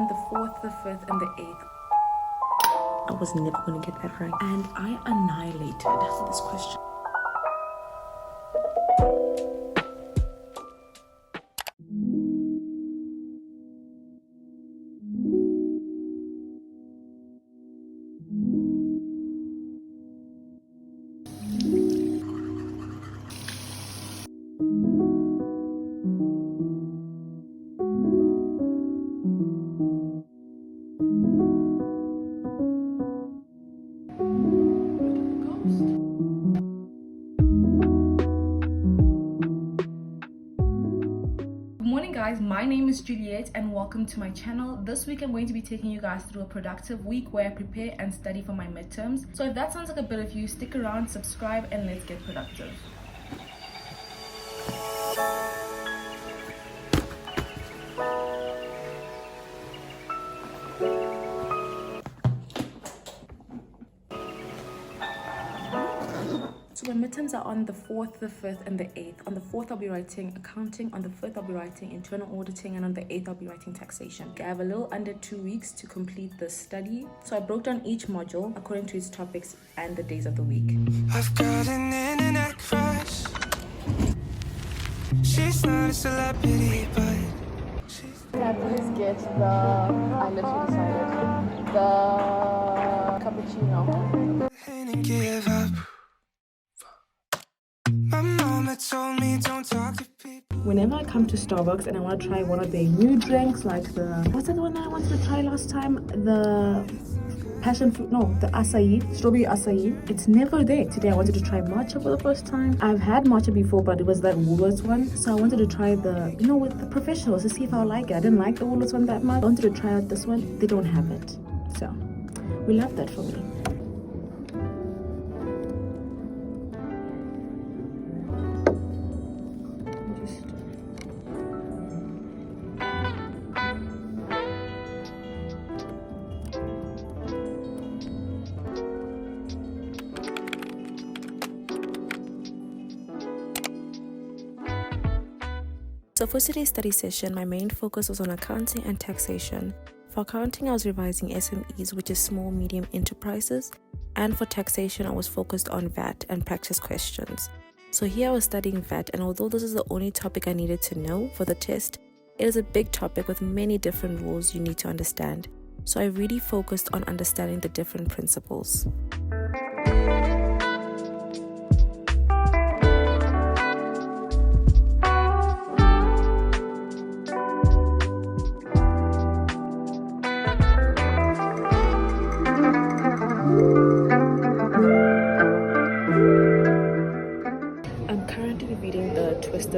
on the 4th, the 5th, and the 8th. I was never going to get that right. And I annihilated this question. Guys, my name is Juliet and welcome to my channel. This week I'm going to be taking you guys through a productive week where I prepare and study for my midterms. So if that sounds like a bit of you, stick around, subscribe, and let's get productive. So my midterms are on the 4th, the 5th, and the 8th. On the 4th, I'll be writing accounting. On the 5th, I'll be writing internal auditing. And on the 8th, I'll be writing taxation. I have a little under 2 weeks to complete the study. So I broke down each module according to its topics and the days of the week. I've got an internet crush. She's not a celebrity, but Please get the, I literally decided, the cappuccino. and give up. My mama told me don't talk to people. Whenever I come to Starbucks and I want to try one of their new drinks, like the, what's that one that I wanted to try last time? The passion fruit, no, the acai, strawberry acai. It's never there. Today I wanted to try matcha for the first time. I've had matcha before, but it was that Woolworths one. So I wanted to try the, you know, with the professionals to see if I like it. I didn't like the Woolworths one that much. I wanted to try out this one. They don't have it. So we love that for me. So for today's study session, my main focus was on accounting and taxation. For accounting, I was revising SMEs, which is small medium enterprises, and for taxation, I was focused on VAT and practice questions. So here I was studying VAT, and although this is the only topic I needed to know for the test, it is a big topic with many different rules you need to understand. So I really focused on understanding the different principles.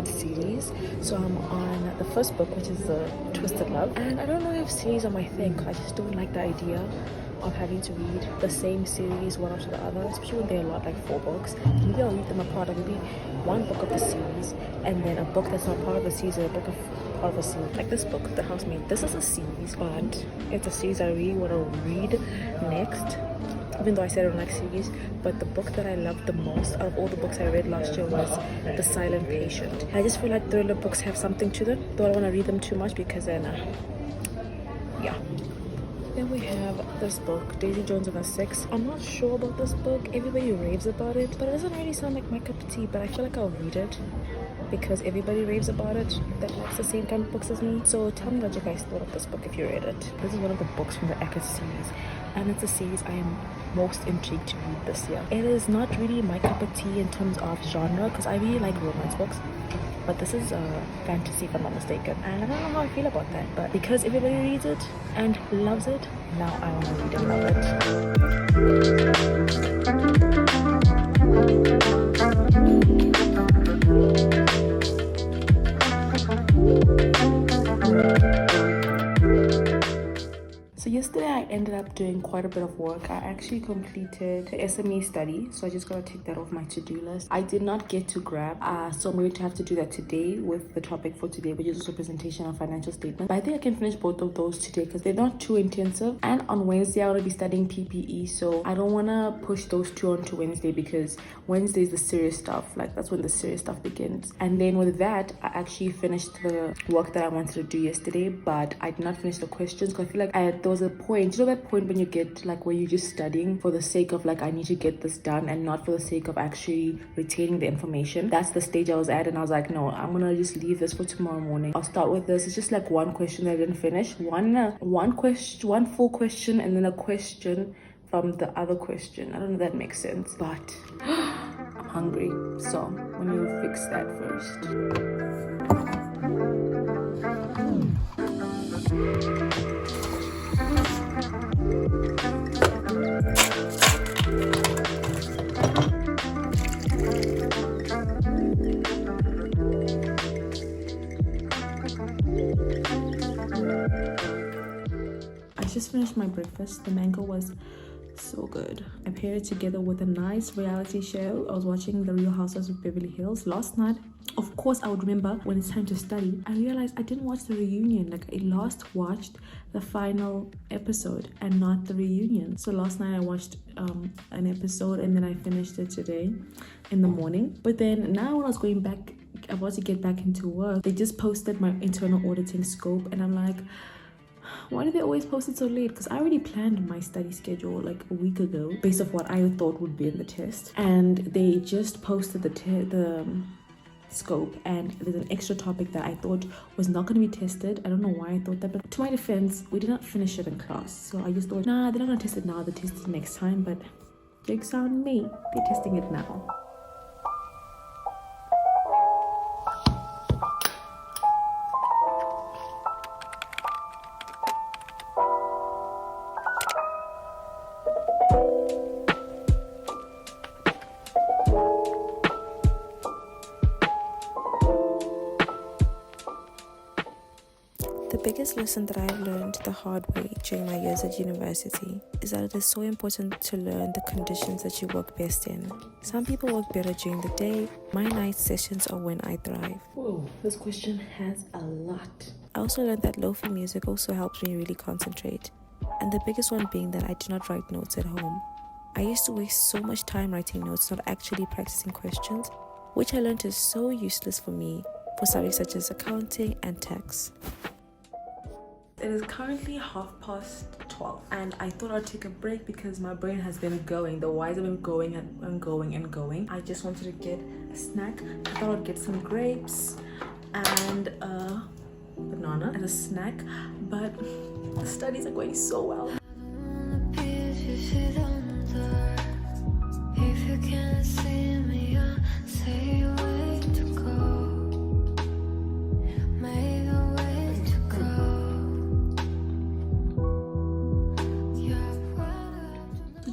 Series, so I'm on the first book, which is the Twisted Love, and I don't know if series are my thing. I just don't like the idea of having to read the same series one after the other, especially when there are a lot, like 4 books. Maybe I'll read them apart, like maybe one book of the series and then a book that's not part of the series, or a book of part of a series. Like this book, The Housemaid, this is a series, but it's a series I really want to read next. Even though I said I don't like series, but the book that I loved the most out of all the books I read last year was The Silent Patient. I just feel like thriller books have something to them, though I don't want to read them too much because then, yeah. Then we have this book, Daisy Jones and the Six. I'm not sure about this book. Everybody raves about it, but it doesn't really sound like my cup of tea, but I feel like I'll read it because everybody raves about it that likes the same kind of books as me. So tell me what you guys thought of this book if you read it. This is one of the books from the Eckert series, and it's a series I am most intrigued to read this year. It is not really my cup of tea in terms of genre because I really like romance books, but this is fantasy if I'm not mistaken, and I don't know how I feel about that, but because everybody reads it and loves it, now I want to read and love So yesterday I ended up doing quite a bit of work. I actually completed the SME study, so I just gotta take that off my to-do list. I did not get to grab, so I'm going to have to do that today with the topic for today, which is also presentation of financial statements. But I think I can finish both of those today because they're not too intensive. And on Wednesday I will be studying PPE, so I don't want to push those two onto Wednesday because Wednesday is the serious stuff. Like, that's when the serious stuff begins. And then with that, I actually finished the work that I wanted to do yesterday, but I did not finish the questions because I feel like there was a point, you know, that point when you get like where you're just studying for the sake of like, I need to get this done and not for the sake of actually retaining the information. That's the stage I was at, and I was like, no, I'm gonna just leave this for tomorrow morning. I'll start with this. It's just like one question that I didn't finish, one full question, and then a question from the other question. I don't know if that makes sense, but I'm hungry, so let me fix that first. I just finished my breakfast. The mango was so good. I paired it together with a nice reality show. I was watching The Real Housewives of Beverly Hills last night. Of course, I would remember when it's time to study. I realized I didn't watch the reunion. Like, I last watched the final episode and not the reunion. So last night I watched an episode, and then I finished it today in the morning. But then now when I was going back, about to get back into work, they just posted my internal auditing scope, and I'm like, why do they always post it so late? Because I already planned my study schedule like a week ago based off what I thought would be in the test, and they just posted the scope, and there's an extra topic that I thought was not going to be tested. I don't know why I thought that, but to my defense, we did not finish it in class, so I just thought, nah, they're not going to test it now, they test it next time. But jokes on me, they're testing it now. The biggest lesson that I've learned the hard way during my years at university is that it is so important to learn the conditions that you work best in. Some people work better during the day. My night sessions are when I thrive. Whoa, this question has a lot. I also learned that lo-fi music also helps me really concentrate. And the biggest one being that I do not write notes at home. I used to waste so much time writing notes, not actually practicing questions, which I learned is so useless for me for subjects such as accounting and tax. It is currently 12:30, and I thought I'd take a break because my brain has been going. The whys have been going and going and going. I just wanted to get a snack. I thought I'd get some grapes and a banana as a snack, but the studies are going so well.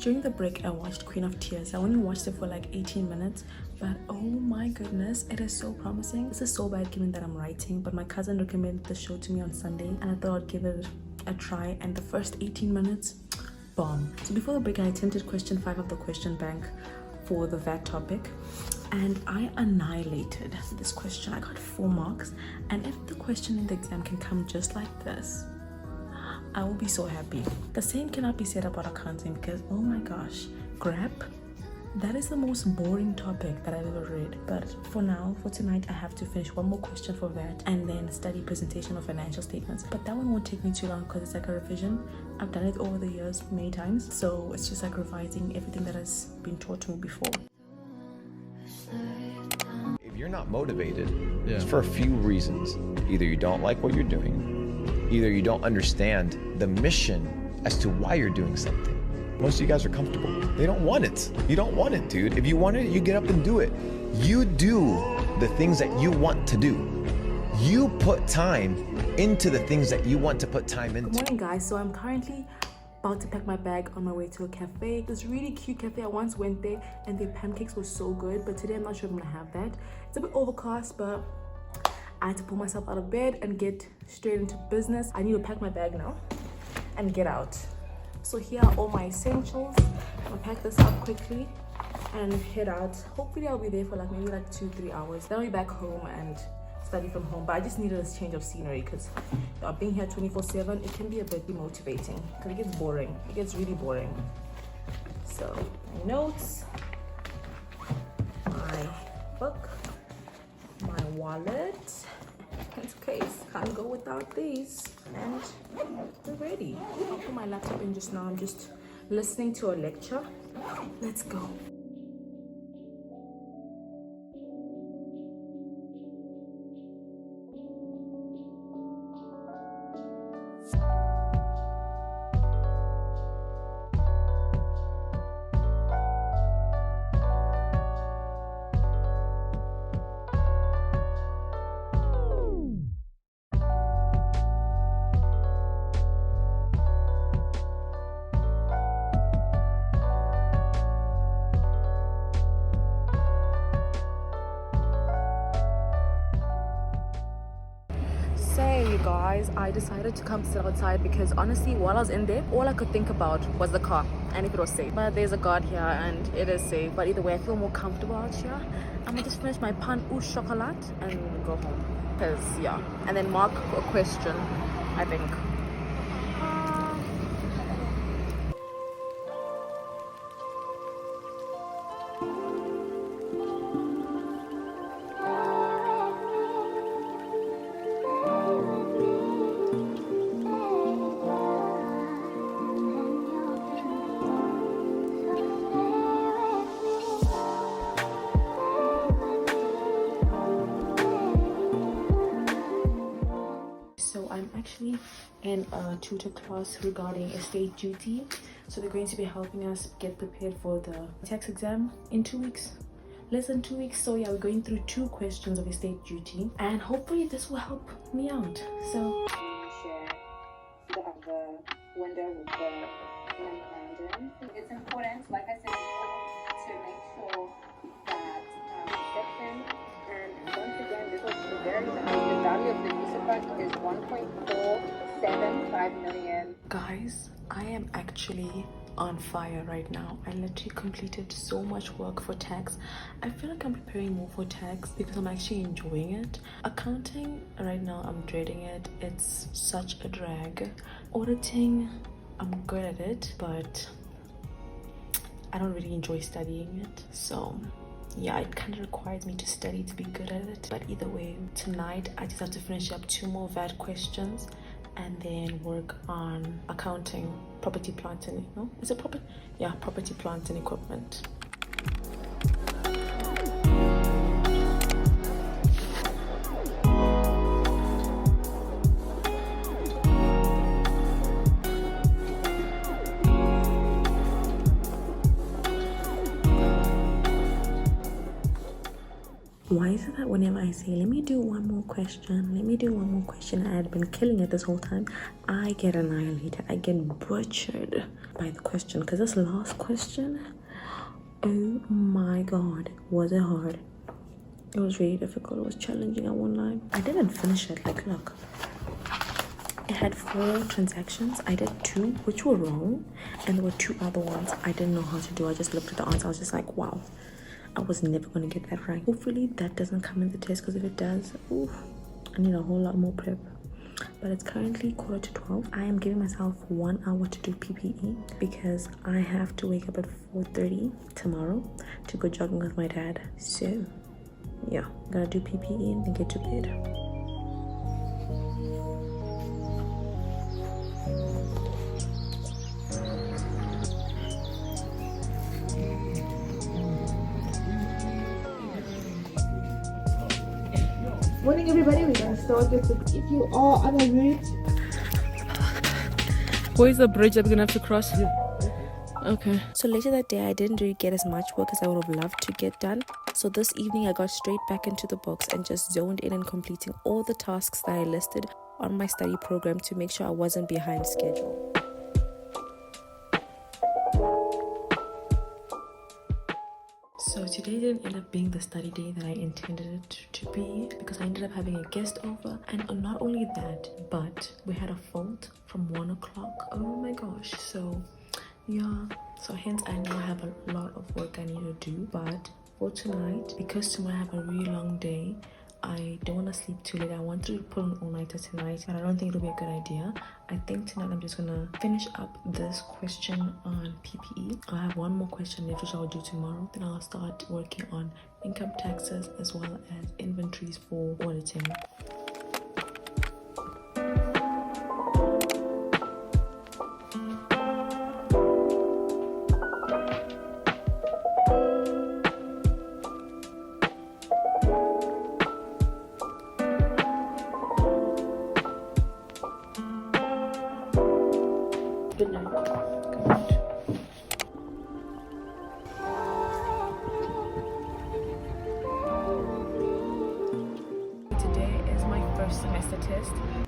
During the break, I watched Queen of Tears. I only watched it for like 18 minutes, but oh my goodness, it is so promising. This is so bad given that I'm writing, but my cousin recommended the show to me on Sunday, and I thought I'd give it a try, and the first 18 minutes, bomb. So before the break, I attempted question 5 of the question bank for the VAT topic, and I annihilated this question. I got 4 marks, and if the question in the exam can come just like this, I will be so happy. The same cannot be said about accounting because, oh my gosh, GRAP, that is the most boring topic that I've ever read. But for now, for tonight, I have to finish one more question for that and then study presentation of financial statements. But that one won't take me too long because it's like a revision. I've done it over the years many times, so it's just like revising everything that has been taught to me before. If you're not motivated, it's for a few reasons. Either you don't like what you're doing, either you don't understand the mission as to why you're doing something. Most of you guys are comfortable. They don't want it. You don't want it, dude. If you want it, you get up and do it. You do the things that you want to do. You put time into the things that you want to put time into. Good morning, guys. So I'm currently about to pack my bag on my way to a cafe. This really cute cafe. I once went there and their pancakes were so good, but today I'm not sure if I'm gonna have that. It's a bit overcast, but I had to pull myself out of bed and get straight into business. I need to pack my bag now. and get out. So here are all my essentials. I'll pack this up quickly and head out. Hopefully I'll be there for like maybe like 2-3 hours. Then I'll be back home and study from home. But I just needed this change of scenery because being here 24/7, it can be a bit demotivating because it gets boring. It gets really boring. So my notes, my book, my wallet, case. Can't go without these. And we're ready. I'll put my laptop in just now. I'm just listening to a lecture. Let's go. You guys, I decided to come sit outside because honestly while I was in there, all I could think about was the car and if it was safe. But there's a guard here and it is safe. But either way, I feel more comfortable out here. I'm gonna just finish my pan au chocolat and go home because yeah, and then mark a question, I think. So I'm actually in a tutor class regarding estate duty. So they're going to be helping us get prepared for the tax exam in 2 weeks. Less than 2 weeks. So yeah, we're going through 2 questions of estate duty and hopefully this will help me out. So share the window with the memorandum. It's important, like I said before, to make sure that section, and once again, this was very nice. The value of the usufruct is 1.475 million. guys, I am actually on fire right now. I literally completed so much work for tax. I feel like I'm preparing more for tax because I'm actually enjoying it. Accounting right now, I'm dreading it. It's such a drag. Auditing, I'm good at it, but I don't really enjoy studying it. So yeah, it kind of requires me to study to be good at it. But either way, tonight I just have to finish up 2 more VAT questions and then work on accounting, property, plant and property, plant and equipment. Why is it that whenever I say, let me do one more question, I had been killing it this whole time, I get annihilated, I get butchered by the question? Because this last question, oh my god, was it hard. It was really difficult, it was challenging, I won't lie. I didn't finish it, like look. It had 4 transactions. I did 2 which were wrong, and there were 2 other ones I didn't know how to do. I just looked at the answer, I was just like, wow, I was never going to get that right. Hopefully that doesn't come in the test, because if it does, oof, I need a whole lot more prep. But it's currently 11:45. I am giving myself 1 hour to do PPE because I have to wake up at 4:30 tomorrow to go jogging with my dad. So yeah, gotta do PPE and then get to bed. Morning everybody, we're gonna start with if you are on a route. Where's the bridge that we're gonna have to cross? Okay. So later that day, I didn't really get as much work as I would have loved to get done. So this evening, I got straight back into the books and just zoned in on completing all the tasks that I listed on my study program to make sure I wasn't behind schedule. So today didn't end up being the study day that I intended it to be, because I ended up having a guest over, and not only that, but we had a fault from 1 o'clock. Oh my gosh. So yeah, so hence I now have a lot of work I need to do. But for tonight, because tomorrow I have a really long day, I don't want to sleep too late. I wanted to pull an all-nighter tonight, but I don't think it'll be a good idea. I think tonight I'm just gonna finish up this question on PPE. I have one more question left, which I'll do tomorrow. Then I'll start working on income taxes as well as inventories for auditing. Good night. Good night. Today is my first semester test.